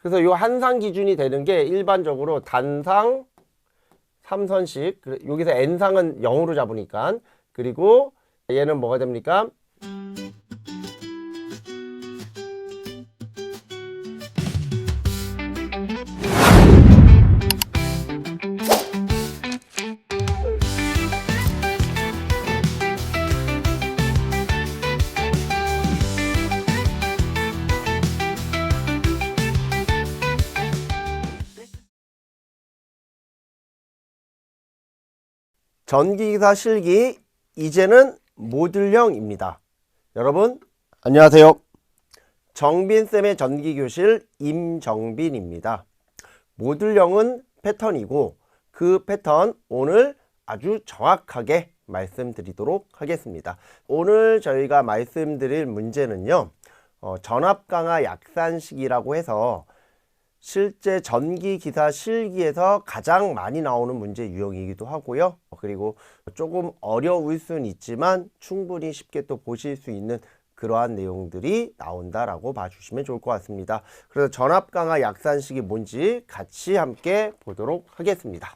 그래서 요 한상 기준이 되는 게 일반적으로 단상 3선씩, 여기서 n상은 0으로 잡으니까, 그리고 얘는 뭐가 됩니까? 전기기사 실기, 이제는 모듈형입니다. 여러분 안녕하세요. 정빈쌤의 전기교실 임정빈입니다. 모듈형은 패턴이고 그 패턴 오늘 아주 정확하게 말씀드리도록 하겠습니다. 오늘 저희가 말씀드릴 문제는요, 전압강화 약산식이라고 해서 실제 전기기사 실기에서 가장 많이 나오는 문제 유형이기도 하고요. 그리고 조금 어려울 수는 있지만 충분히 쉽게 또 보실 수 있는 그러한 내용들이 나온다라고 봐주시면 좋을 것 같습니다. 그래서 전압강화 약산식이 뭔지 같이 함께 보도록 하겠습니다.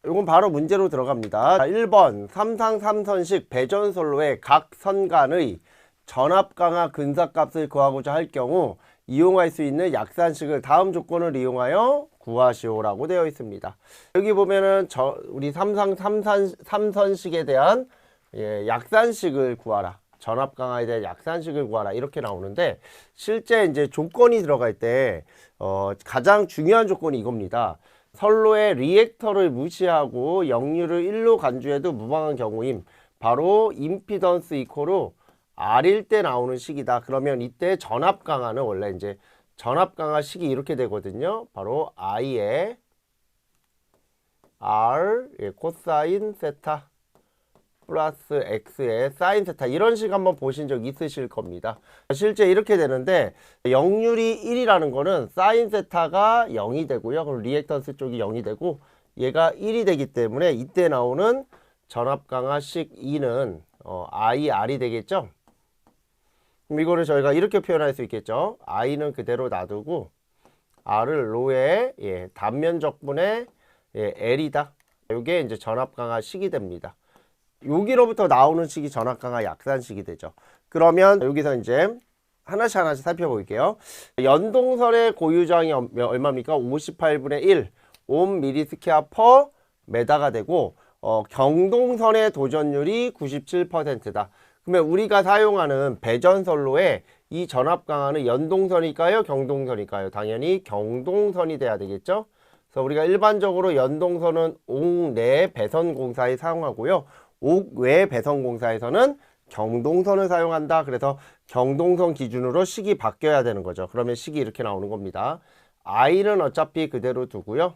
이건 바로 문제로 들어갑니다. 1번 삼상 3선식 배전선로의 각 선간의 전압강화 근사값을 구하고자 할 경우 이용할 수 있는 약산식을 다음 조건을 이용하여 구하시오라고 되어 있습니다. 여기 보면은 우리 삼상 3선식에 대한 약산식을 구하라, 전압강화에 대한 약산식을 구하라 이렇게 나오는데, 실제 이제 조건이 들어갈 때 가장 중요한 조건이 이겁니다. 선로의 리액터를 무시하고 역류를 1로 간주해도 무방한 경우임. 바로 임피던스 이코로 R일 때 나오는 식이다. 그러면 이때 전압강화는 원래 이제 전압강화 식이 이렇게 되거든요. 바로 I의 R 코사인 세타 플러스 X의 사인 세타, 이런 식 한번 보신 적 있으실 겁니다. 실제 이렇게 되는데 역률이 1이라는 거는 사인 세타가 0이 되고요. 그럼 리액턴스 쪽이 0이 되고 얘가 1이 되기 때문에 이때 나오는 전압강화식 E는 IR이 되겠죠. 그럼 이거를 저희가 이렇게 표현할 수 있겠죠. I는 그대로 놔두고 R을 로의 단면적분의 L이다. 이게 이제 전압강화 식이 됩니다. 여기로부터 나오는 식이 전압강화 약산식이 되죠. 그러면 여기서 이제 하나씩 살펴볼게요. 연동선의 고유저항이 얼마입니까? 58분의 1 옴미리스퀘어 퍼 메다가 되고 경동선의 도전율이 97%다. 그러면 우리가 사용하는 배전선로에 이 전압강화는 연동선일까요? 경동선일까요? 당연히 경동선이 돼야 되겠죠. 그래서 우리가 일반적으로 연동선은 옥내 배선공사에 사용하고요. 옥외 배선공사에서는 경동선을 사용한다. 그래서 경동선 기준으로 식이 바뀌어야 되는 거죠. 그러면 식이 이렇게 나오는 겁니다. I는 어차피 그대로 두고요.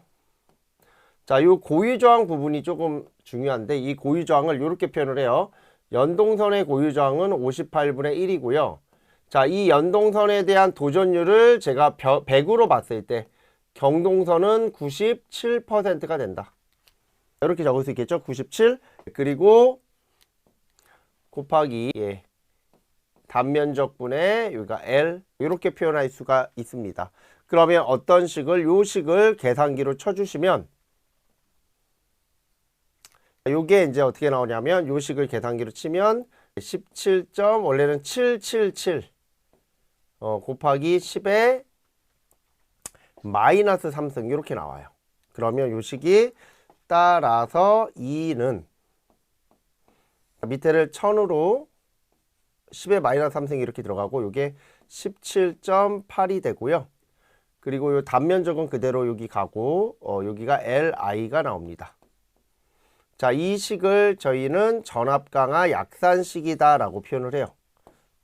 자, 이 고유저항 부분이 조금 중요한데 이 고유저항을 이렇게 표현을 해요. 연동선의 고유저항은 58분의 1이고요. 자, 이 연동선에 대한 도전율을 제가 100으로 봤을 때 경동선은 97%가 된다. 이렇게 적을 수 있겠죠. 97. 그리고 곱하기 단면적분의 여기가 L, 이렇게 표현할 수가 있습니다. 그러면 어떤 식을, 요 식을 계산기로 쳐주시면 요게 이제 어떻게 나오냐면 요 식을 계산기로 치면 17. 원래는 777 곱하기 10의 마이너스 3승 이렇게 나와요. 그러면 요 식이 따라서 2는 밑에를 1000으로 10의 마이너스 3승이 이렇게 들어가고 요게 17.8이 되고요. 그리고 요 단면적은 그대로 여기 가고 여기가 LI가 나옵니다. 자, 이 식을 저희는 전압강화 약산식이다 라고 표현을 해요.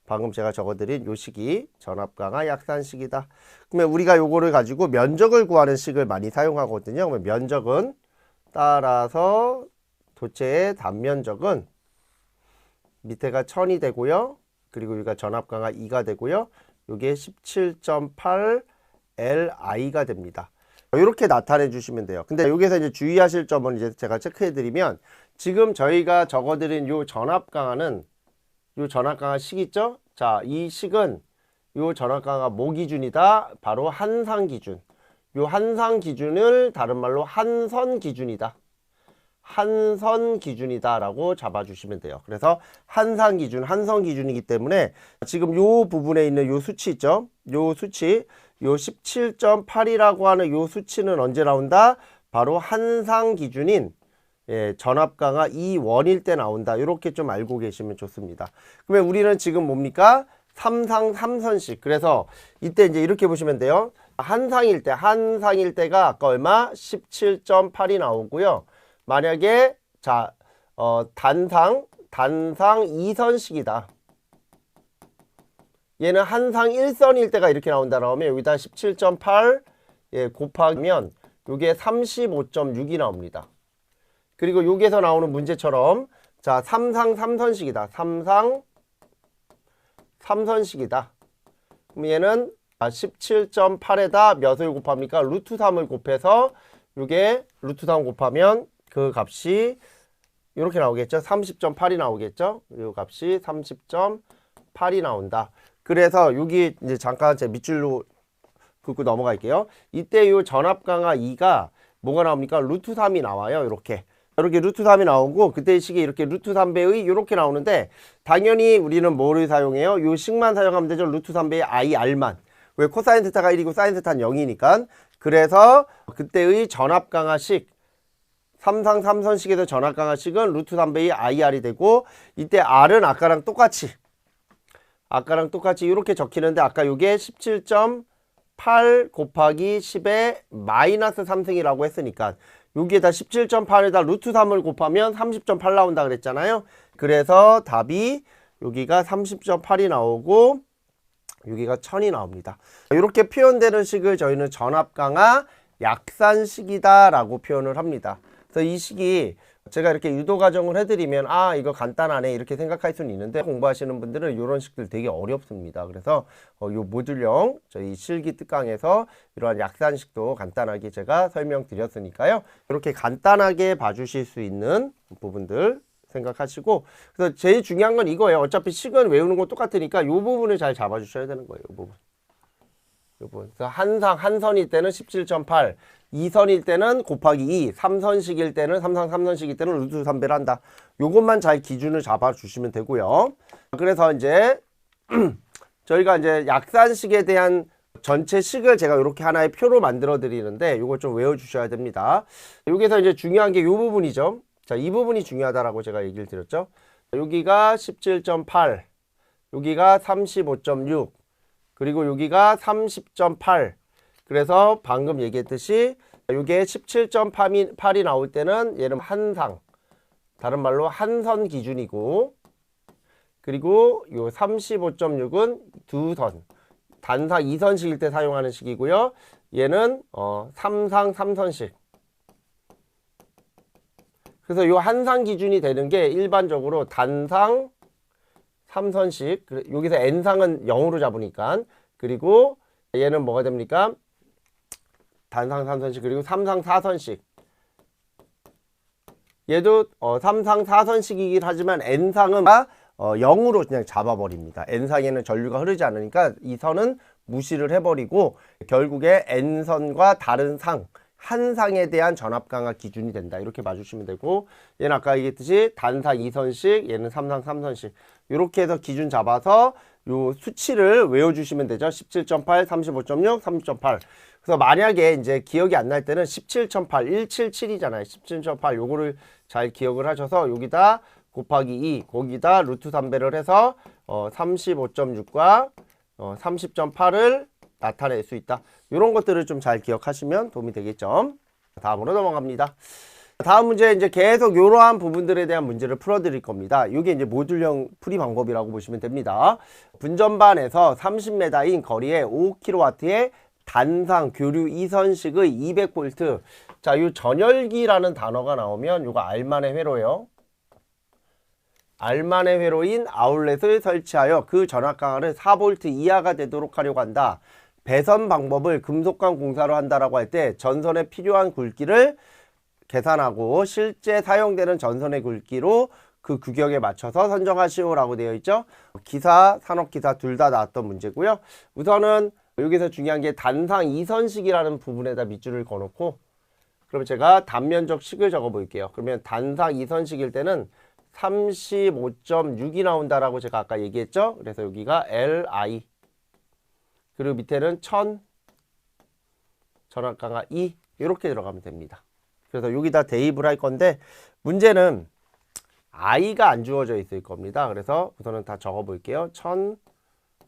방금 제가 적어드린 요 식이 전압강화 약산식이다. 그러면 우리가 요거를 가지고 면적을 구하는 식을 많이 사용하거든요. 그러면 면적은 따라서 도체의 단면적은 밑에가 1000이 되고요. 그리고 여기가 전압강화 2가 되고요. 요게 17.8 LI가 됩니다. 이렇게 나타내 주시면 돼요. 근데 여기서 이제 주의하실 점은 이제 제가 체크해 드리면, 지금 저희가 적어 드린 요 전압강화는 요 전압강화 식 있죠? 자, 이 식은 요 전압 강화 뭐 기준이다? 바로 한상 기준. 요 한상 기준을 다른 말로 한선 기준이다. 한선 기준이다 라고 잡아주시면 돼요. 그래서 한상 기준, 한선 기준이기 때문에 지금 요 부분에 있는 요 수치 있죠? 요 수치, 요 17.8이라고 하는 요 수치는 언제 나온다? 바로 한상 기준인 전압 강화 2원일 때 나온다. 이렇게 좀 알고 계시면 좋습니다. 그러면 우리는 지금 뭡니까? 삼상 3선식. 그래서 이때 이제 이렇게 보시면 돼요. 한상일 때가 아까 얼마? 17.8이 나오고요. 만약에 단상 2선식이다. 얘는 한상 1선일 때가 이렇게 나온다 그러면 여기다 17.8 곱하면 요게 35.6이 나옵니다. 그리고 여기에서 나오는 문제처럼 삼상 3선식이다. 삼상 3선식이다. 그럼 얘는 17.8에다 몇을 곱합니까? 루트 3을 곱해서 요게 루트 3 곱하면 그 값이 이렇게 나오겠죠. 30.8이 나오겠죠. 이 값이 30.8이 나온다. 그래서 여기 이제 잠깐 제 밑줄로 긋고 넘어갈게요. 이때 이 전압 강화 2가 뭐가 나옵니까? 루트 3이 나와요. 이렇게 루트 3이 나오고 그때 식이 이렇게 루트 3배의 이렇게 나오는데 당연히 우리는 뭐를 사용해요? 요 식만 사용하면 되죠. 루트 3배의 IR만. 왜 코사인 세타가 1이고 사인 세타는 0이니까. 그래서 그때의 전압 강화식 삼상 3선식에서 전압 강화식은 루트 3배의 IR이 되고 이때 R은 아까랑 똑같이 이렇게 적히는데 아까 요게 17.8 곱하기 10의 마이너스 3승이라고 했으니까 여기에다 17.8에다 루트 3을 곱하면 30.8 나온다 그랬잖아요. 그래서 답이 여기가 30.8이 나오고 여기가 1000이 나옵니다. 이렇게 표현되는 식을 저희는 전압 강화 약산식이다 라고 표현을 합니다. 그래서 이 식이 제가 이렇게 유도 과정을 해드리면 이거 간단하네 이렇게 생각할 수는 있는데 공부하시는 분들은 이런 식들 되게 어렵습니다. 그래서 요 모듈형 저희 실기 특강에서 이러한 약산식도 간단하게 제가 설명드렸으니까요. 이렇게 간단하게 봐주실 수 있는 부분들 생각하시고 그래서 제일 중요한 건 이거예요. 어차피 식은 외우는 건 똑같으니까 이 부분을 잘 잡아주셔야 되는 거예요. 이 부분. 그래서 한선일 때는 17.8 2선일 때는 곱하기 2 3선식일 때는 삼상 3선식일 때는 루트 3배를 한다. 요것만 잘 기준을 잡아 주시면 되고요. 그래서 이제 저희가 이제 약산식에 대한 전체 식을 제가 이렇게 하나의 표로 만들어 드리는데 요거 좀 외워 주셔야 됩니다. 여기서 이제 중요한 게 요 부분이죠. 자, 이 부분이 중요하다라고 제가 얘기를 드렸죠. 여기가 17.8 여기가 35.6 그리고 여기가 30.8 그래서 방금 얘기했듯이 이게 17.8이 나올 때는 얘는 한상 다른 말로 한선 기준이고 그리고 요 35.6은 두선 단상 2선식일 때 사용하는 식이고요. 얘는 삼상 3선식 그래서 요 한상 기준이 되는 게 일반적으로 단상 3선식 여기서 n상은 0으로 잡으니까 그리고 얘는 뭐가 됩니까? 단상 3선식 그리고 삼상 4선식 얘도 삼상 4선식이긴 하지만 n상은 0으로 그냥 잡아버립니다. n상에는 전류가 흐르지 않으니까 이 선은 무시를 해버리고 결국에 n선과 다른 상 한 상에 대한 전압 강화 기준이 된다. 이렇게 봐주시면 되고 얘는 아까 얘기했듯이 단상 2선식 얘는 삼상 3선식 이렇게 해서 기준 잡아서 요 수치를 외워주시면 되죠. 17.8, 35.6, 30.8 그래서 만약에 이제 기억이 안 날 때는 17.8, 177이잖아요. 17.8 요거를 잘 기억을 하셔서 여기다 곱하기 2 거기다 루트 3배를 해서 35.6과 30.8을 나타낼 수 있다. 이런 것들을 좀 잘 기억하시면 도움이 되겠죠. 다음으로 넘어갑니다. 다음 문제 이제 계속 이러한 부분들에 대한 문제를 풀어드릴 겁니다. 이게 이제 모듈형 풀이 방법이라고 보시면 됩니다. 분전반에서 30m인 거리에 5kW의 단상 교류 2선식의 200V 자, 이 전열기라는 단어가 나오면 이거 R만의 회로예요. R만의 회로인 아울렛을 설치하여 그 전압 강화를 4V 이하가 되도록 하려고 한다. 배선 방법을 금속관 공사로 한다라고 할 때 전선에 필요한 굵기를 계산하고 실제 사용되는 전선의 굵기로 그 규격에 맞춰서 선정하시오라고 되어 있죠. 기사, 산업기사 둘 다 나왔던 문제고요. 우선은 여기서 중요한 게 단상 이선식이라는 부분에다 밑줄을 그어놓고 그럼 제가 단면적식을 적어 볼게요. 그러면 단상 이선식일 때는 35.6이 나온다라고 제가 아까 얘기했죠. 그래서 여기가 LI 그리고 밑에는 1000 전압강하 2 이렇게 들어가면 됩니다. 그래서 여기다 대입을 할 건데 문제는 I가 안 주어져 있을 겁니다. 그래서 우선은 다 적어 볼게요. 1000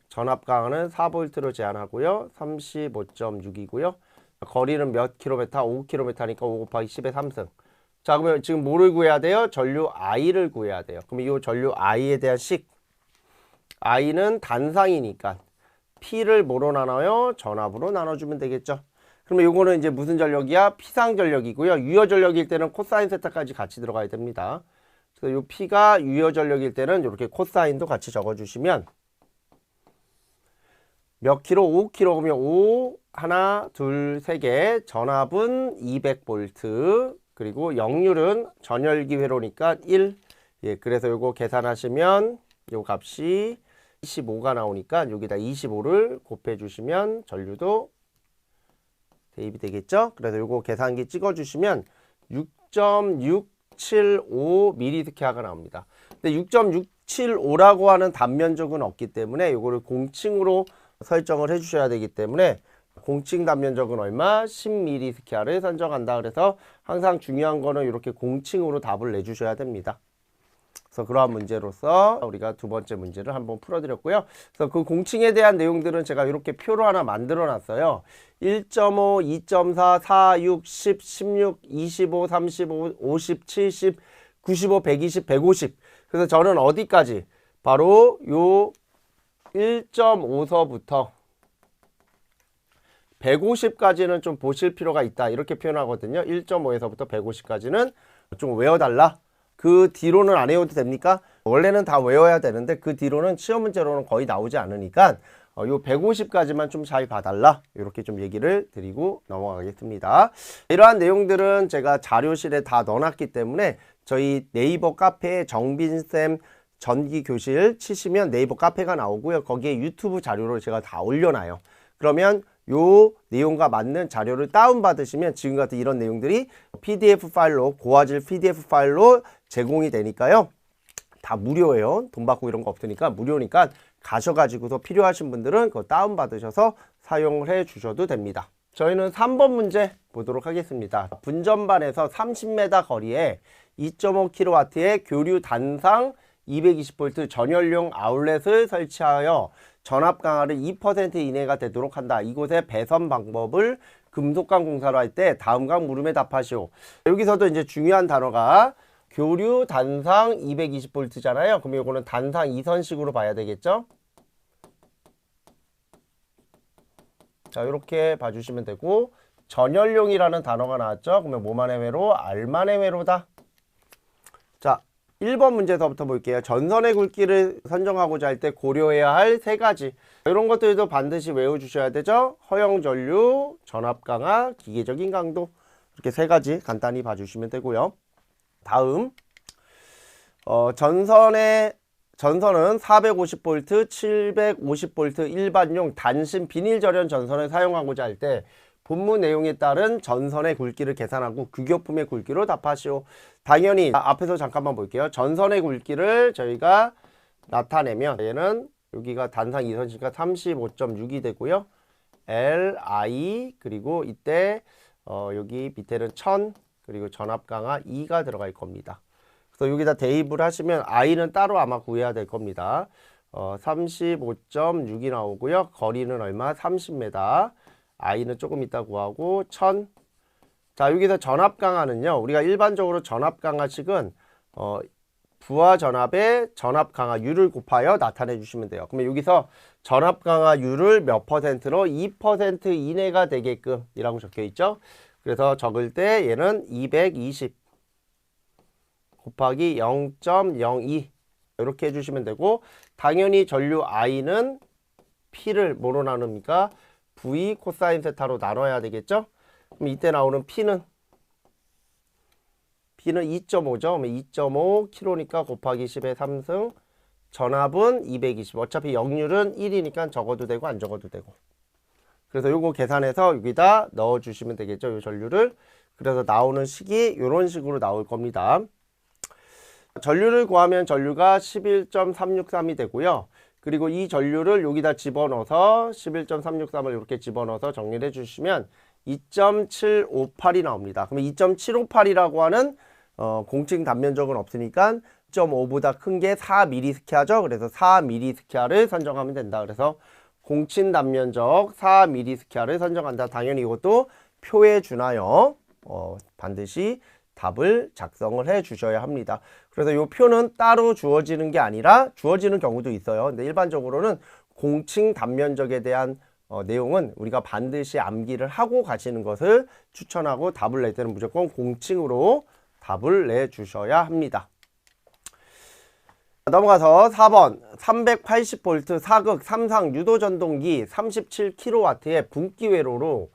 전압강하는 4V로 제한하고요. 35.6이고요. 거리는 몇 킬로미터? 5km니까 5 곱하기 10의 3승. 자, 그러면 지금 뭐를 구해야 돼요? 전류 I를 구해야 돼요. 그럼 이 전류 I에 대한 식. I는 단상이니까 P를 뭐로 나눠요? 전압으로 나눠주면 되겠죠. 그러면 요거는 이제 무슨 전력이야? P상 전력이고요. 유효 전력일 때는 코사인 세타까지 같이 들어가야 됩니다. 그래서 요 P가 유효 전력일 때는 이렇게 코사인도 같이 적어주시면 몇 킬로? 5킬로 그러면 5, 하나, 둘, 세 개. 전압은 200V. 그리고 역률은 전열기 회로니까 1. 예, 그래서 요거 계산하시면 요 값이 25가 나오니까 여기다 25를 곱해 주시면 전류도 대입이 되겠죠? 그래서 요거 계산기 찍어 주시면 6.675mS가 나옵니다. 근데 6.675라고 하는 단면적은 없기 때문에 요거를 공칭으로 설정을 해 주셔야 되기 때문에 공칭 단면적은 얼마? 10mS를 선정한다. 그래서 항상 중요한 거는 이렇게 공칭으로 답을 내주셔야 됩니다. 그래서 그러한 문제로서 우리가 두 번째 문제를 한번 풀어드렸고요. 그래서 그 공칭에 대한 내용들은 제가 이렇게 표로 하나 만들어 놨어요. 1.5, 2.4, 4, 6, 10, 16, 25, 35, 50, 70, 95, 120, 150. 그래서 저는 어디까지? 바로 요 1.5서부터 150까지는 좀 보실 필요가 있다. 이렇게 표현하거든요. 1.5에서부터 150까지는 좀 외워달라. 그 뒤로는 안 외워도 됩니까? 원래는 다 외워야 되는데 그 뒤로는 시험 문제로는 거의 나오지 않으니까 요 150까지만 좀 잘 봐달라. 이렇게 좀 얘기를 드리고 넘어가겠습니다. 이러한 내용들은 제가 자료실에 다 넣어놨기 때문에 저희 네이버 카페에 정빈쌤 전기교실 치시면 네이버 카페가 나오고요. 거기에 유튜브 자료를 제가 다 올려놔요. 그러면 요 내용과 맞는 자료를 다운받으시면 지금 같은 이런 내용들이 PDF 파일로 고화질 PDF 파일로 제공이 되니까요. 다 무료예요. 돈 받고 이런 거 없으니까 무료니까 가셔가지고서 필요하신 분들은 그거 다운받으셔서 사용을 해 주셔도 됩니다. 저희는 3번 문제 보도록 하겠습니다. 분전반에서 30m 거리에 2.5kW의 교류 단상 220V 전열용 아울렛을 설치하여 전압 강화를 2% 이내가 되도록 한다. 이곳의 배선 방법을 금속관 공사로 할 때 다음각 물음에 답하시오. 여기서도 이제 중요한 단어가 교류 단상 220V잖아요. 그럼 이거는 단상 이선식으로 봐야 되겠죠? 자, 이렇게 봐주시면 되고 전열용이라는 단어가 나왔죠? 그러면 뭐만의 회로? R만의 회로다. 자, 1번 문제서부터 볼게요. 전선의 굵기를 선정하고자 할 때 고려해야 할 세 가지. 이런 것들도 반드시 외워주셔야 되죠. 허용 전류, 전압 강화, 기계적인 강도. 이렇게 세 가지 간단히 봐주시면 되고요. 다음 전선은 450V, 750V 일반용 단신 비닐 절연 전선을 사용하고자 할 때 본문 내용에 따른 전선의 굵기를 계산하고 규격품의 굵기로 답하시오. 당연히 앞에서 잠깐만 볼게요. 전선의 굵기를 저희가 나타내면 얘는 여기가 단상 이선식과 35.6이 되고요. LI 그리고 이때 여기 밑에는 1000 그리고 전압 강화 2가 들어갈 겁니다. 그래서 여기다 대입을 하시면 I는 따로 아마 구해야 될 겁니다. 35.6이 나오고요. 거리는 얼마? 30m. I는 조금 이따 구하고 1000. 자, 여기서 전압 강화는요. 우리가 일반적으로 전압 강화식은 부하 전압의 전압 강화율을 곱하여 나타내 주시면 돼요. 그러면 여기서 전압 강화율을 몇 %로 2% 이내가 되게끔 이라고 적혀 있죠. 그래서 적을 때 얘는 220 곱하기 0.02 이렇게 해주시면 되고 당연히 전류 I는 P를 뭐로 나눕니까? V 코사인 세타로 나눠야 되겠죠? 그럼 이때 나오는 P는 B는 2.5죠. 2.5kg니까 곱하기 10의 3승. 전압은 220. 어차피 역률은 1이니까 적어도 되고 안 적어도 되고. 그래서 요거 계산해서 여기다 넣어주시면 되겠죠. 요 전류를. 그래서 나오는 식이 이런 식으로 나올 겁니다. 전류를 구하면 전류가 11.363이 되고요. 그리고 이 전류를 여기다 집어넣어서 11.363을 이렇게 집어넣어서 정리를 해주시면 2.758이 나옵니다. 그러면 2.758이라고 하는 공칭 단면적은 없으니까 2.5보다 큰 게 4mS하죠. 그래서 4mS를 선정하면 된다. 그래서 공칭 단면적 4mS를 선정한다. 당연히 이것도 표에 준하여 반드시 답을 작성을 해 주셔야 합니다. 그래서 이 표는 따로 주어지는 게 아니라 주어지는 경우도 있어요. 근데 일반적으로는 공칭 단면적에 대한 내용은 우리가 반드시 암기를 하고 가시는 것을 추천하고 답을 낼 때는 무조건 공칭으로 답을 내 주셔야 합니다. 넘어가서 4번 380V 4극 3상 유도전동기 37kW의 분기회로로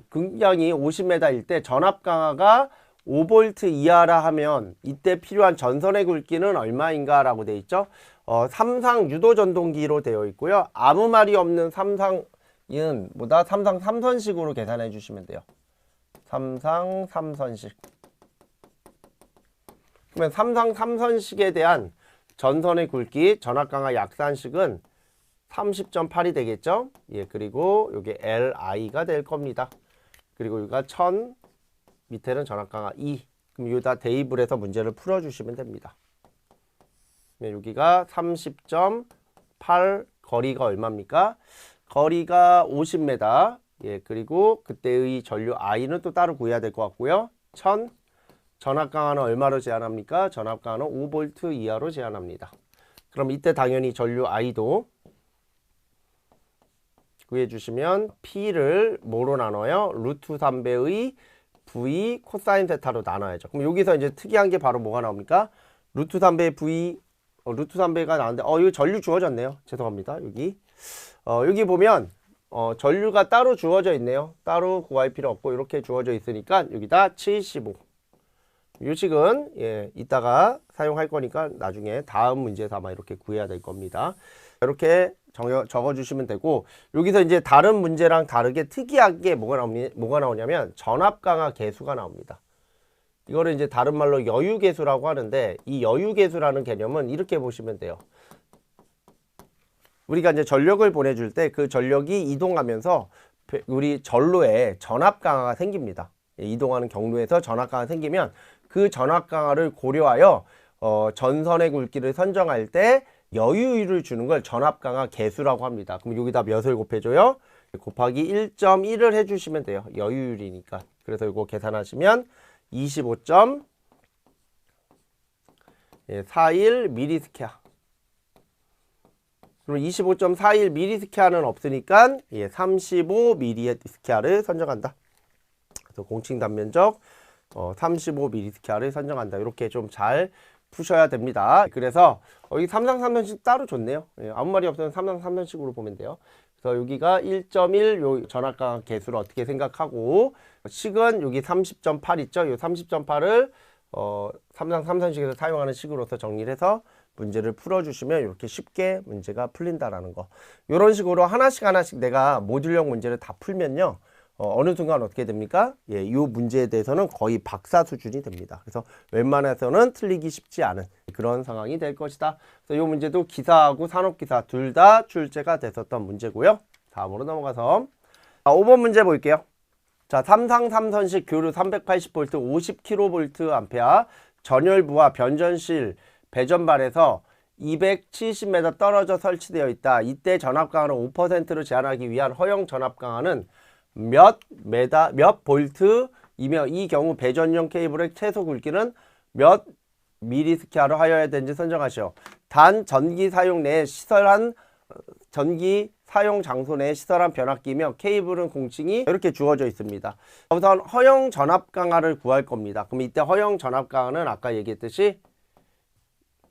극량이 50m일 때 전압 강하가 5V 이하라 하면 이때 필요한 전선의 굵기는 얼마인가 라고 되어 있죠. 3상 유도전동기로 되어 있고요. 아무 말이 없는 3상은 뭐다? 3상 3선식으로 계산해 주시면 돼요. 3상 3선식. 그러면 3상 3선식에 대한 전선의 굵기, 전압 강하 약산식은 30.8이 되겠죠. 예, 그리고 이게 LI가 될 겁니다. 그리고 여기가 1000, 밑에는 전압 강하 2. 그럼 여기다 대입을 해서 문제를 풀어주시면 됩니다. 여기가 30.8, 거리가 얼마입니까? 거리가 50m. 예, 그리고 그때의 전류 I는 또 따로 구해야 될 것 같고요. 1000, 전압 강하는 얼마로 제한합니까? 전압 강하는 5V 이하로 제한합니다. 그럼 이때 당연히 전류 I도 구해주시면 P를 뭐로 나눠요? 루트 3배의 V 코사인 세타로 나눠야죠. 그럼 여기서 이제 특이한 게 바로 뭐가 나옵니까? 루트 3배 V 루트 3배가 나오는데 이거 전류 주어졌네요. 죄송합니다. 여기 보면 전류가 따로 주어져 있네요. 따로 구할 필요 없고 이렇게 주어져 있으니까 여기다 75. 이 식은 예, 이따가 사용할 거니까 나중에 다음 문제에서 아마 이렇게 구해야 될 겁니다. 이렇게 적어주시면 되고 여기서 이제 다른 문제랑 다르게 특이하게 뭐가 나오냐면 전압 강하 계수가 나옵니다. 이거를 이제 다른 말로 여유 계수라고 하는데 이 여유 계수라는 개념은 이렇게 보시면 돼요. 우리가 이제 전력을 보내줄 때 그 전력이 이동하면서 우리 전로에 전압 강하가 생깁니다. 이동하는 경로에서 전압 강화가 생기면 그 전압 강화를 고려하여 전선의 굵기를 선정할 때 여유율을 주는 걸 전압 강화 계수라고 합니다. 그럼 여기다 몇을 곱해줘요? 곱하기 1.1을 해주시면 돼요. 여유율이니까. 그래서 이거 계산하시면 25.41mS케아. 그럼 25.41mS케아는 없으니까 35mS케아를 선정한다. 그래서 공칭 단면적 35mS케아를 선정한다. 이렇게 좀 잘 푸셔야 됩니다. 그래서 여기 3상 3선식 따로 줬네요. 아무 말이 없으면 3상 3선식으로 보면 돼요. 그래서 여기가 1.1 요 전압 강하 계수를 어떻게 생각하고 식은 여기 30.8 있죠. 이 30.8을 3상 3선식에서 사용하는 식으로서 정리를 해서 문제를 풀어주시면 이렇게 쉽게 문제가 풀린다라는 거. 이런 식으로 하나씩 내가 모듈형 문제를 다 풀면요. 어느 순간 어떻게 됩니까? 예, 이 문제에 대해서는 거의 박사 수준이 됩니다. 그래서 웬만해서는 틀리기 쉽지 않은 그런 상황이 될 것이다. 그래서 이 문제도 기사하고 산업기사 둘 다 출제가 됐었던 문제고요. 다음으로 넘어가서 5번 문제 볼게요. 자, 3상 3선식 교류 380V 50kVA 전열부와 변전실 배전발에서 270m 떨어져 설치되어 있다. 이때 전압 강하는 5%로 제한하기 위한 허용 전압 강하는 몇 볼트이며 이 경우 배전용 케이블의 최소 굵기는 몇 mS케아로 하여야 되는지 선정하시오. 단 전기 사용 장소 내에 시설한 변압기며 케이블은 공칭이 이렇게 주어져 있습니다. 우선 허용 전압 강하를 구할 겁니다. 그럼 이때 허용 전압 강하는 아까 얘기했듯이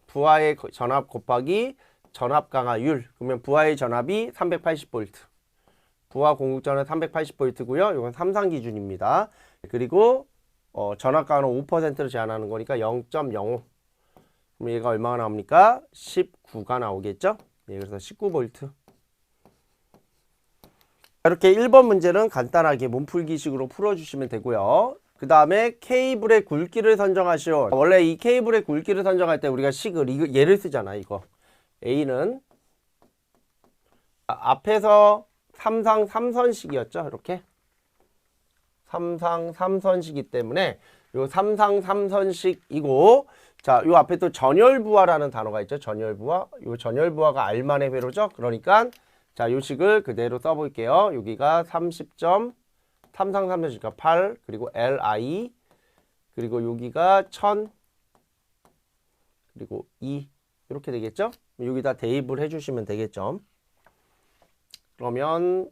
부하의 전압 곱하기 전압 강하율. 그러면 부하의 전압이 380V. 부하 공급전은 380V고요. 이건 3상 기준입니다. 그리고 전압 강화는 5%를 제한하는 거니까 0.05. 그럼 얘가 얼마가 나옵니까? 19가 나오겠죠? 예, 그래서 19V. 이렇게 1번 문제는 간단하게 몸풀기식으로 풀어주시면 되고요. 그 다음에 케이블의 굵기를 선정하시오. 원래 이 케이블의 굵기를 선정할 때 우리가 식을 얘를 쓰잖아. 이거 A는 앞에서 3상 3선식이었죠. 이렇게 3상 3선식이기 때문에 요 3상 3선식이고, 자, 요 앞에 또 전열부하라는 단어가 있죠. 전열부하. 요 전열부하가 R만의 회로죠. 그러니까 자, 요 식을 그대로 써볼게요. 여기가 30점 3상 3선식이니까 8, 그리고 LI, 그리고 여기가 1000, 그리고 2 이렇게 되겠죠. 여기다 대입을 해주시면 되겠죠. 그러면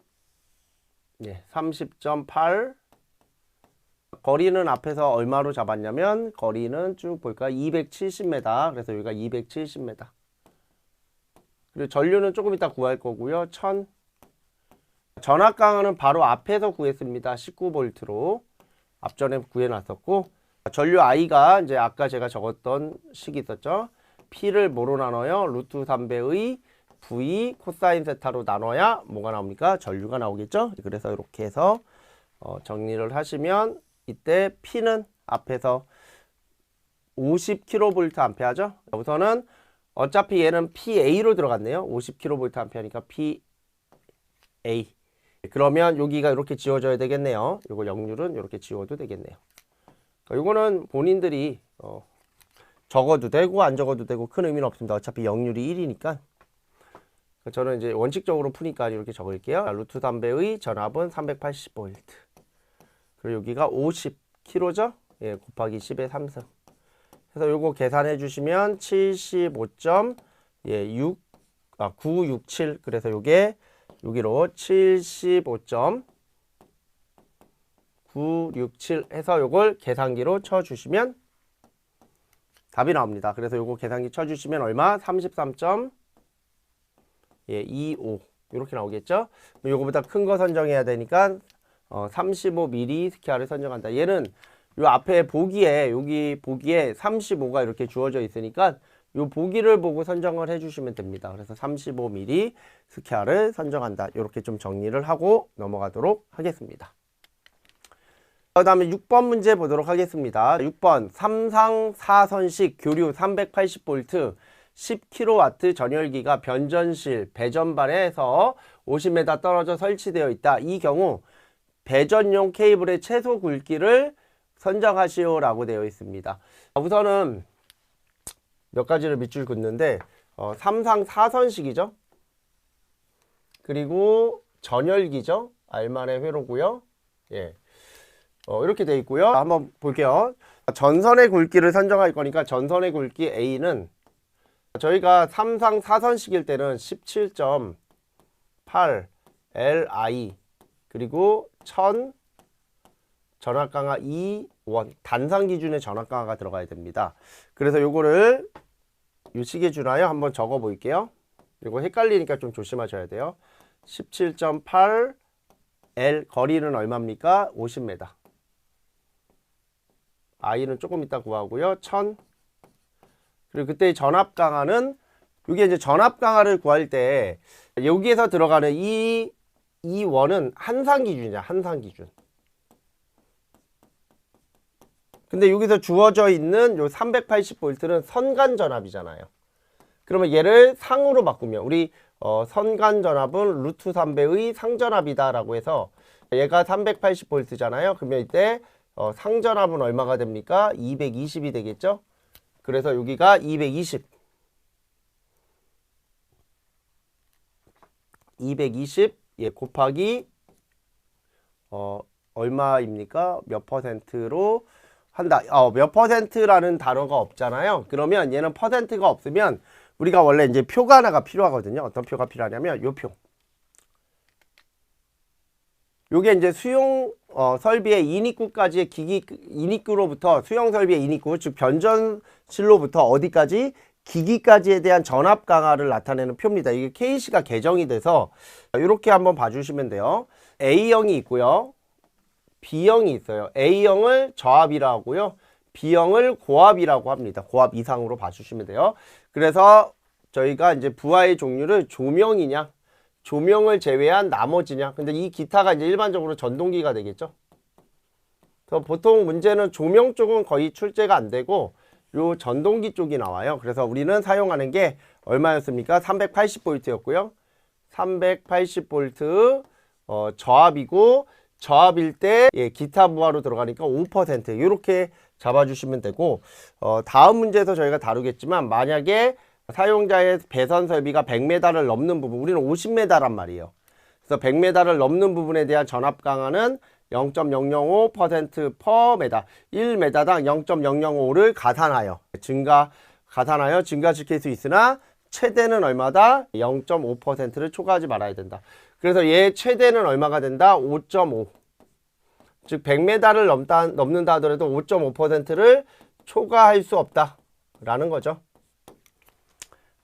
30.8, 거리는 앞에서 얼마로 잡았냐면 거리는 쭉 볼까 270m. 그래서 여기가 270m. 그리고 전류는 조금 이따 구할 거고요. 1000. 전압 강화는 바로 앞에서 구했습니다. 19V로 앞전에 구해놨었고, 전류 I가 이제 아까 제가 적었던 식이 있었죠. P를 뭐로 나눠요? 루트 3배의 V 코사인 세타로 나눠야 뭐가 나옵니까? 전류가 나오겠죠. 그래서 이렇게 해서 정리를 하시면 이때 P는 앞에서 50kV 암페어죠. 우선은 어차피 얘는 PA로 들어갔네요. 50kV 암페어니까 PA. 그러면 여기가 이렇게 지워져야 되겠네요. 요거 역률은 이렇게 지워도 되겠네요. 요거는 본인들이 적어도 되고 안 적어도 되고 큰 의미는 없습니다. 어차피 역률이 1이니까. 저는 이제 원칙적으로 푸니까 이렇게 적을게요. 루트 3배의 전압은 380V. 그리고 여기가 50kg죠? 예, 곱하기 10의 3승. 그래서 요거 계산해 주시면 967. 그래서 요게 여기로 75.967 해서 요걸 계산기로 쳐 주시면 답이 나옵니다. 그래서 요거 계산기 쳐 주시면 얼마? 33.25 이렇게 나오겠죠? 요거보다 큰 거 선정해야 되니까 35mm 스퀘어를 선정한다. 얘는 요 앞에 보기에 여기 보기에 35가 이렇게 주어져 있으니까 요 보기를 보고 선정을 해주시면 됩니다. 그래서 35mm 스퀘어를 선정한다. 이렇게 좀 정리를 하고 넘어가도록 하겠습니다. 그 다음에 6번 문제 보도록 하겠습니다. 6번 3상 4선식 교류 380V 10kW 전열기가 변전실 배전반에서 50m 떨어져 설치되어 있다. 이 경우 배전용 케이블의 최소 굵기를 선정하시오 라고 되어 있습니다. 우선은 몇 가지를 밑줄 긋는데 3상 4선식이죠. 그리고 전열기죠. R만의 회로고요. 예. 이렇게 되어 있고요. 한번 볼게요. 전선의 굵기를 선정할 거니까 전선의 굵기 A는 저희가 3상 4선식일 때는 17.8 LI 그리고 1000 전압 강화 2원 단상 기준의 전압 강화가 들어가야 됩니다. 그래서 요거를 요 식에 준하여 한번 적어 볼게요. 이거 헷갈리니까 좀 조심하셔야 돼요. 17.8 L 거리는 얼마입니까? 50m. I는 조금 이따 구하고요. 1000. 그리고 그때 전압 강화는 이게 이제 전압 강화를 구할 때 여기에서 들어가는 이 원은 한상 기준이야. 한상 기준. 근데 여기서 주어져 있는 요 380V는 선간 전압이잖아요. 그러면 얘를 상으로 바꾸면 우리 선간 전압은 루트 3배의 상전압이다 라고 해서 얘가 380V잖아요. 그러면 이때 상전압은 얼마가 됩니까? 220이 되겠죠? 그래서 여기가 220 예, 곱하기 얼마입니까? 몇 퍼센트로 한다. 몇 퍼센트라는 단어가 없잖아요. 그러면 얘는 퍼센트가 없으면 우리가 원래 이제 표가 하나가 필요하거든요. 어떤 표가 필요하냐면 요 표. 요게 이제 수용 설비의 인입구까지의 인입구로부터 수용 설비의 인입구, 즉 변전실로부터 어디까지? 기기까지에 대한 전압 강화를 나타내는 표입니다. 이게 KC가 개정이 돼서 이렇게 한번 봐주시면 돼요. A형이 있고요. B형이 있어요. A형을 저압이라고 하고요. B형을 고압이라고 합니다. 고압 이상으로 봐주시면 돼요. 그래서 저희가 이제 부하의 종류를 조명이냐, 조명을 제외한 나머지냐. 근데 이 기타가 이제 일반적으로 전동기가 되겠죠. 그래서 보통 문제는 조명 쪽은 거의 출제가 안 되고 요 전동기 쪽이 나와요. 그래서 우리는 사용하는 게 얼마였습니까? 380V였고요. 380V 저압이고 저압일 때 기타 부하로 들어가니까 5% 이렇게 잡아주시면 되고 다음 문제에서 저희가 다루겠지만 만약에 사용자의 배선 설비가 100m를 넘는 부분, 우리는 50m란 말이에요. 그래서 100m를 넘는 부분에 대한 전압 강화는 0.005% per m, 1m당 0.005를 가산하여 증가시킬 수 있으나 최대는 얼마다? 0.5%를 초과하지 말아야 된다. 그래서 얘 최대는 얼마가 된다? 5.5. 즉 100m를 넘는다 하더라도 5.5%를 초과할 수 없다 라는 거죠.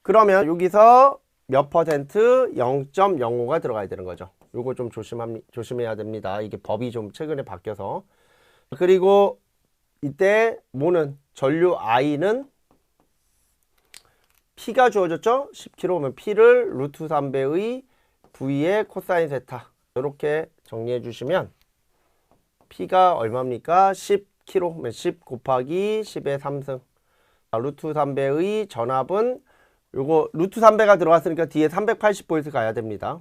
그러면 여기서 몇 퍼센트? 0.05가 들어가야 되는 거죠. 요거 좀 조심해야 됩니다. 이게 법이 좀 최근에 바뀌어서. 그리고 이때 뭐는 전류 I는 P가 주어졌죠? 10kg면 P를 루트 3배의 V의 코사인 세타 이렇게 정리해 주시면 P가 얼마입니까? 10kg, 10 곱하기 10의 3승. 루트 3배의 전압은 요거 루트 3배가 들어갔으니까 뒤에 380V 가야 됩니다.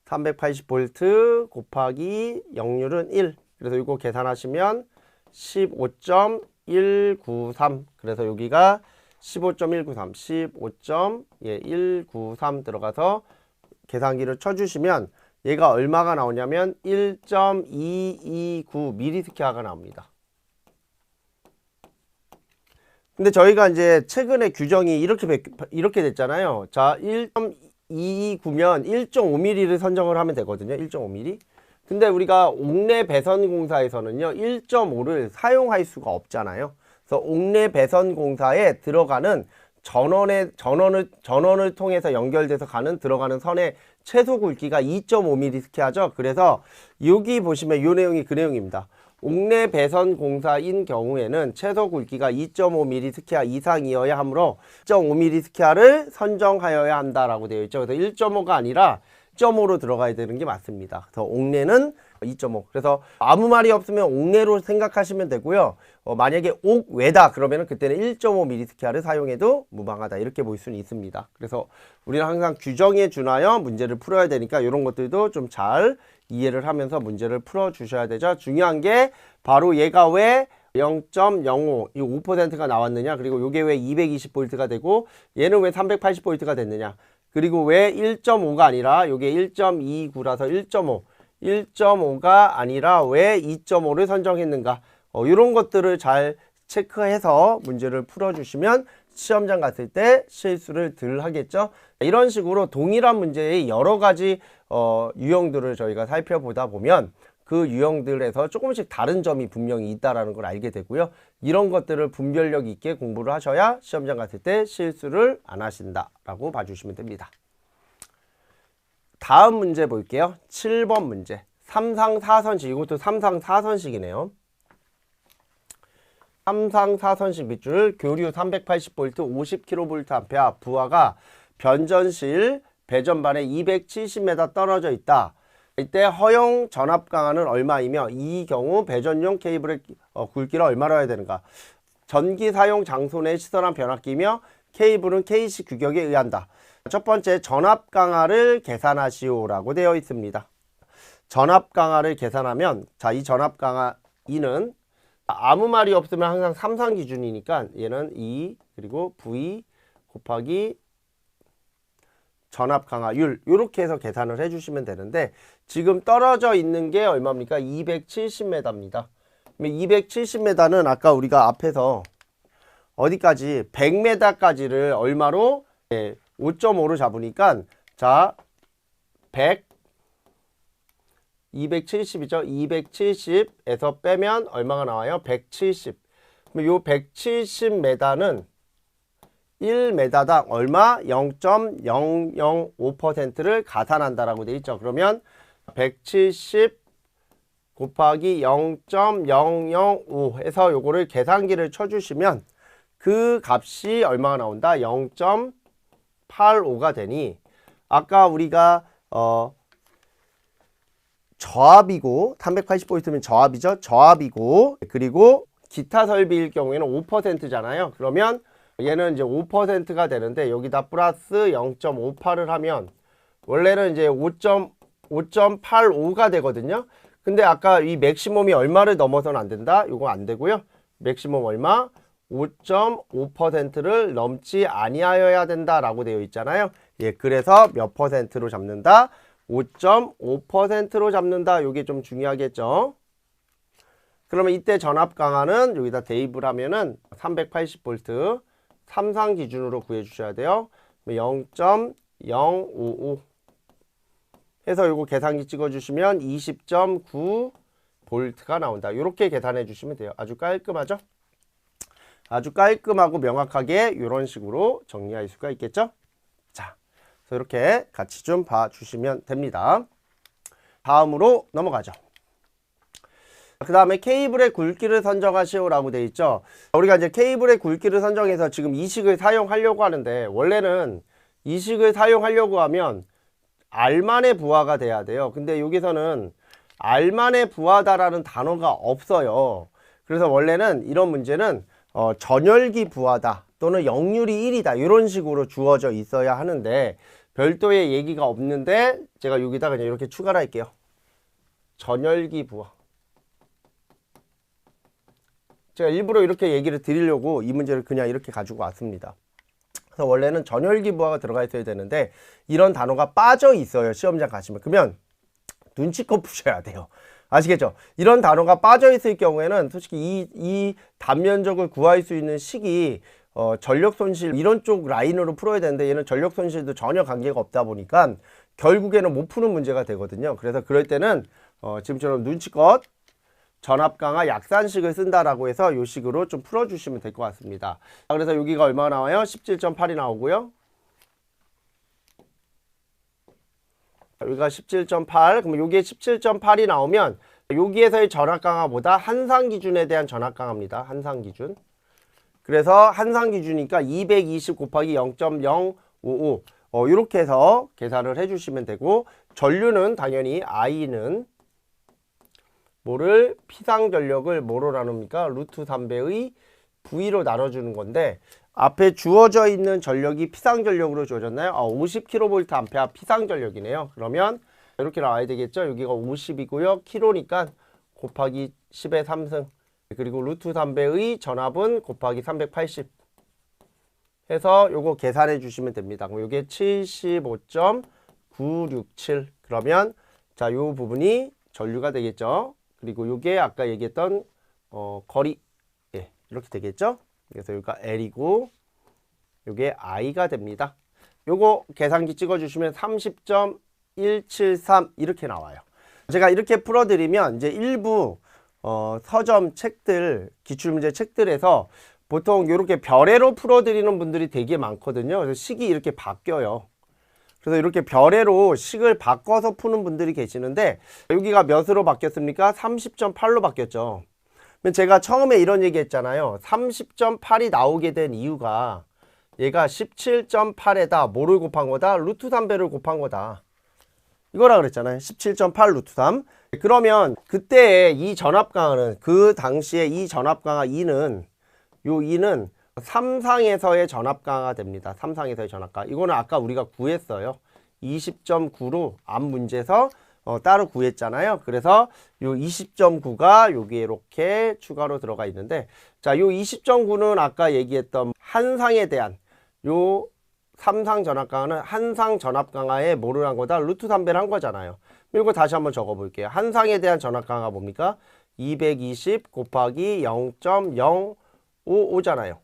380V 곱하기 역률은 1. 그래서 이거 계산하시면 15.193. 그래서 여기가 15.193, 15.193 들어가서 계산기를 쳐주시면 얘가 얼마가 나오냐면 1.229mS가 나옵니다. 근데 저희가 이제 최근에 규정이 이렇게 됐잖아요. 자, 1.229면 1.5mm를 선정을 하면 되거든요. 1.5mm. 근데 우리가 옥내 배선 공사에서는요, 1.5를 사용할 수가 없잖아요. 그래서 옥내 배선 공사에 들어가는 전원을 통해서 연결돼서 들어가는 선의 최소 굵기가 2.5mm 하죠. 그래서 여기 보시면 이 내용이 그 내용입니다. 옥내 배선 공사인 경우에는 최소 굵기가 2.5mm 이상이어야 하므로 2.5mm를 선정하여야 한다라고 되어 있죠. 그래서 1.5가 아니라 2.5로 들어가야 되는 게 맞습니다. 그래서 옥내는 2.5. 그래서 아무 말이 없으면 옥내로 생각하시면 되고요. 만약에 옥외다 그러면 그때는 1.5mS를 사용해도 무방하다 이렇게 볼 수는 있습니다. 그래서 우리는 항상 규정에 준하여 문제를 풀어야 되니까 이런 것들도 좀 잘 이해를 하면서 문제를 풀어 주셔야 되죠. 중요한 게 바로 얘가 왜 0.05, 이 5%가 나왔느냐, 그리고 이게 왜 220V가 되고 얘는 왜 380V가 됐느냐, 그리고 왜 1.5가 아니라 이게 1.29라서 1.5, 1.5가 아니라 왜 2.5를 선정했는가, 이런 것들을 잘 체크해서 문제를 풀어주시면 시험장 갔을 때 실수를 덜 하겠죠. 이런 식으로 동일한 문제의 여러 가지 유형들을 저희가 살펴보다 보면 그 유형들에서 조금씩 다른 점이 분명히 있다는 걸 알게 되고요. 이런 것들을 분별력 있게 공부를 하셔야 시험장 갔을 때 실수를 안 하신다라고 봐주시면 됩니다. 다음 문제 볼게요. 7번 문제. 3상 4선식. 이것도 3상 4선식이네요. 3상 4선식 밑줄 교류 380V 50kVA 부하가 변전실 배전반에 270m 떨어져 있다. 이때 허용 전압 강화는 얼마이며 이 경우 배전용 케이블의 굵기를 얼마로 해야 되는가. 전기 사용 장소 내 시설한 변압기며 케이블은 KC 규격에 의한다. 첫 번째 전압 강화를 계산하시오라고 되어 있습니다. 전압 강화를 계산하면 자, 이 전압 강화 2는 아무 말이 없으면 항상 3상 기준이니까 얘는 2 그리고 V 곱하기 전압 강화율 이렇게 해서 계산을 해주시면 되는데 지금 떨어져 있는 게 얼마입니까? 270m입니다. 270m는 아까 우리가 앞에서 어디까지 100m까지를 얼마로 5.5로 잡으니까 자 270이죠. 270에서 빼면 얼마가 나와요? 170. 그럼 요 170m는 1m당 얼마? 0.005%를 가산한다라고 되어 있죠. 그러면 170 곱하기 0.005 해서 요거를 계산기를 쳐주시면 그 값이 얼마가 나온다? 0.85가 되니 아까 우리가 저압이고 380V면 저압이죠. 저압이고 그리고 기타 설비일 경우에는 5%잖아요. 그러면 얘는 이제 5%가 되는데 여기다 플러스 0.58을 하면 원래는 이제 5.85가 되거든요. 근데 아까 이 맥시멈이 얼마를 넘어서는 안 된다? 이거 안 되고요. 맥시멈 얼마? 5.5%를 넘지 아니하여야 된다라고 되어 있잖아요. 예, 그래서 몇 퍼센트로 잡는다? 5.5%로 잡는다. 이게 좀 중요하겠죠. 그러면 이때 전압 강화는 여기다 대입을 하면은 380V 삼상 기준으로 구해 주셔야 돼요. 0.055 해서 요거 계산기 찍어 주시면 20.9V가 나온다. 이렇게 계산해 주시면 돼요. 아주 깔끔하죠? 아주 깔끔하고 명확하게 이런 식으로 정리할 수가 있겠죠? 자, 그래서 이렇게 같이 좀 봐주시면 됩니다. 다음으로 넘어가죠. 그 다음에 케이블의 굵기를 선정하시오라고 되어 있죠. 우리가 이제 케이블의 굵기를 선정해서 지금 이식을 사용하려고 하는데 원래는 이식을 사용하려고 하면 R만의 부하가 돼야 돼요. 근데 여기서는 R만의 부하다라는 단어가 없어요. 그래서 원래는 이런 문제는 전열기 부하다 또는 역률이 1이다 이런 식으로 주어져 있어야 하는데 별도의 얘기가 없는데 제가 여기다 그냥 이렇게 추가를 할게요. 전열기 부하. 제가 일부러 이렇게 얘기를 드리려고 이 문제를 그냥 이렇게 가지고 왔습니다. 그래서 원래는 전열기 부하가 들어가 있어야 되는데 이런 단어가 빠져 있어요. 시험장 가시면. 그러면 눈치껏 푸셔야 돼요. 아시겠죠? 이런 단어가 빠져 있을 경우에는 솔직히 이 단면적을 구할 수 있는 식이 전력 손실 이런 쪽 라인으로 풀어야 되는데 얘는 전력 손실도 전혀 관계가 없다 보니까 결국에는 못 푸는 문제가 되거든요. 그래서 그럴 때는 지금처럼 눈치껏 전압 강화 약산식을 쓴다라고 해서 이 식으로 좀 풀어주시면 될 것 같습니다. 그래서 여기가 얼마가 나와요? 17.8이 나오고요. 여기가 17.8. 그럼 여기에 17.8이 나오면 여기에서의 전압 강화보다 한상 기준에 대한 전압 강화입니다. 한상 기준. 그래서 한상 기준이니까 220 곱하기 0.055 이렇게 해서 계산을 해주시면 되고 전류는 당연히 I는 뭐를 피상 전력을 뭐로 나눕니까? 루트 3배의 V로 나눠주는 건데 앞에 주어져 있는 전력이 피상 전력으로 주어졌나요? 50kVA 피상 전력이네요. 그러면 이렇게 나와야 되겠죠? 여기가 50이고요. 키로니까 곱하기 10의 3승 그리고 루트 3배의 전압은 곱하기 380 해서 요거 계산해 주시면 됩니다. 그럼 요게 75.967 그러면 자, 요 부분이 전류가 되겠죠? 그리고 요게 아까 얘기했던 거리 예, 이렇게 되겠죠? 그래서 여기가 L이고 요게 I가 됩니다. 요거 계산기 찍어 주시면 30.173 이렇게 나와요. 제가 이렇게 풀어 드리면 이제 일부 서점 책들 기출문제 책들에서 보통 이렇게 별애로 풀어 드리는 분들이 되게 많거든요. 그래서 식이 이렇게 바뀌어요. 그래서 이렇게 별애로 식을 바꿔서 푸는 분들이 계시는데 여기가 몇으로 바뀌었습니까? 30.8로 바뀌었죠. 제가 처음에 이런 얘기 했잖아요. 30.8이 나오게 된 이유가 얘가 17.8에다 뭐를 곱한 거다? 루트 3배를 곱한 거다. 이거라 그랬잖아요. 17.8 루트 3. 그러면 그때 이 전압 강화는 그 당시에 이 전압 강화 2는 요 2는 3상에서의 전압 강화가 됩니다. 3상에서의 전압 강화. 이거는 아까 우리가 구했어요. 20.9로 앞 문제에서 따로 구했잖아요. 그래서 요 20.9가 여기에 이렇게 추가로 들어가 있는데 자, 요 20.9는 아까 얘기했던 한상에 대한 요 3상 전압 강화는 한상 전압 강화에 뭐를 한 거다? 루트 3배를 한 거잖아요. 이거 다시 한번 적어 볼게요. 한상에 대한 전압 강화가 뭡니까? 220 곱하기 0.055잖아요.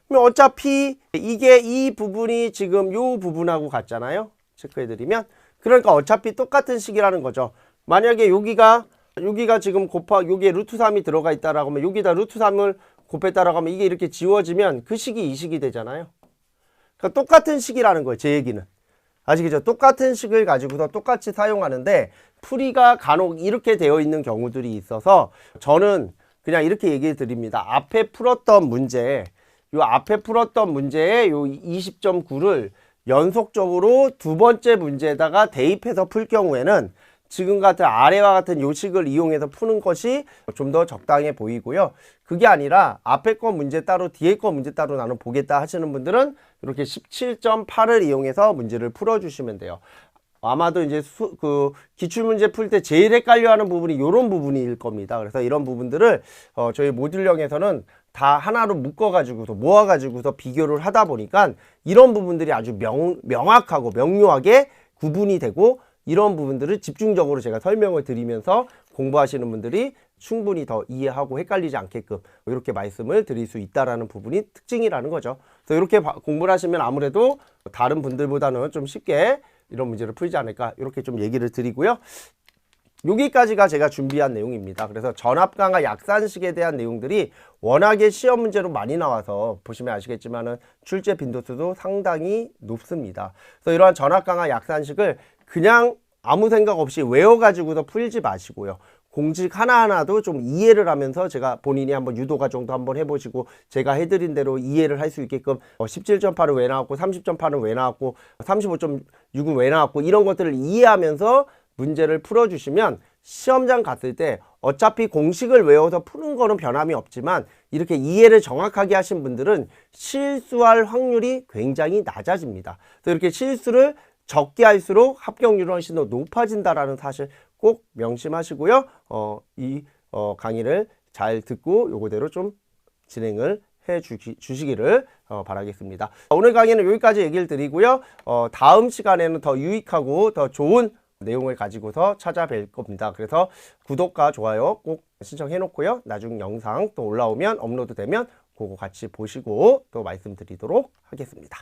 그럼 어차피 이게 이 부분이 지금 요 부분하고 같잖아요. 체크해드리면. 그러니까 어차피 똑같은 식이라는 거죠. 만약에 여기가 지금 여기에 루트 3이 들어가 있다라고 하면 여기다 루트 3을 곱했다라고 하면 이게 이렇게 지워지면 그 식이 이 식이 되잖아요. 그러니까 똑같은 식이라는 거예요. 제 얘기는. 아시겠죠? 똑같은 식을 가지고서 똑같이 사용하는데 풀이가 간혹 이렇게 되어 있는 경우들이 있어서 저는 그냥 이렇게 얘기 드립니다. 앞에 풀었던 문제에 요 20.9를 연속적으로 두 번째 문제에다가 대입해서 풀 경우에는 지금 같은 아래와 같은 요식을 이용해서 푸는 것이 좀 더 적당해 보이고요. 그게 아니라 앞에 거 문제 따로 뒤에 거 문제 따로 나는 보겠다 하시는 분들은 이렇게 17.8을 이용해서 문제를 풀어주시면 돼요. 아마도 이제 기출문제 풀 때 제일 헷갈려하는 부분이 이런 부분일 겁니다. 그래서 이런 부분들을 저희 모듈형에서는 다 하나로 묶어가지고서 모아가지고서 비교를 하다 보니까 이런 부분들이 아주 명확하고 명료하게 구분이 되고 이런 부분들을 집중적으로 제가 설명을 드리면서 공부하시는 분들이 충분히 더 이해하고 헷갈리지 않게끔 이렇게 말씀을 드릴 수 있다라는 부분이 특징이라는 거죠. 그래서 이렇게 공부를 하시면 아무래도 다른 분들보다는 좀 쉽게 이런 문제를 풀지 않을까 이렇게 좀 얘기를 드리고요. 여기까지가 제가 준비한 내용입니다. 그래서 전압강화 약산식에 대한 내용들이 워낙에 시험 문제로 많이 나와서 보시면 아시겠지만은 출제 빈도수도 상당히 높습니다. 그래서 이러한 전압강화 약산식을 그냥 아무 생각 없이 외워가지고도 풀지 마시고요. 공식 하나하나도 좀 이해를 하면서 제가 본인이 한번 유도가 정도 한번 해보시고 제가 해드린 대로 이해를 할 수 있게끔 17.8은 왜 나왔고 30.8은 왜 나왔고 35.6은 왜 나왔고 이런 것들을 이해하면서 문제를 풀어주시면 시험장 갔을 때 어차피 공식을 외워서 푸는 거는 변함이 없지만 이렇게 이해를 정확하게 하신 분들은 실수할 확률이 굉장히 낮아집니다. 그래서 이렇게 실수를 적게 할수록 합격률은 훨씬 더 높아진다라는 사실 꼭 명심하시고요. 이 강의를 잘 듣고 요거대로 좀 진행을 해 주시기를 바라겠습니다. 오늘 강의는 여기까지 얘기를 드리고요. 다음 시간에는 더 유익하고 더 좋은 내용을 가지고서 찾아뵐 겁니다. 그래서 구독과 좋아요 꼭 신청해 놓고요. 나중 영상 또 올라오면 업로드 되면 그거 같이 보시고 또 말씀드리도록 하겠습니다.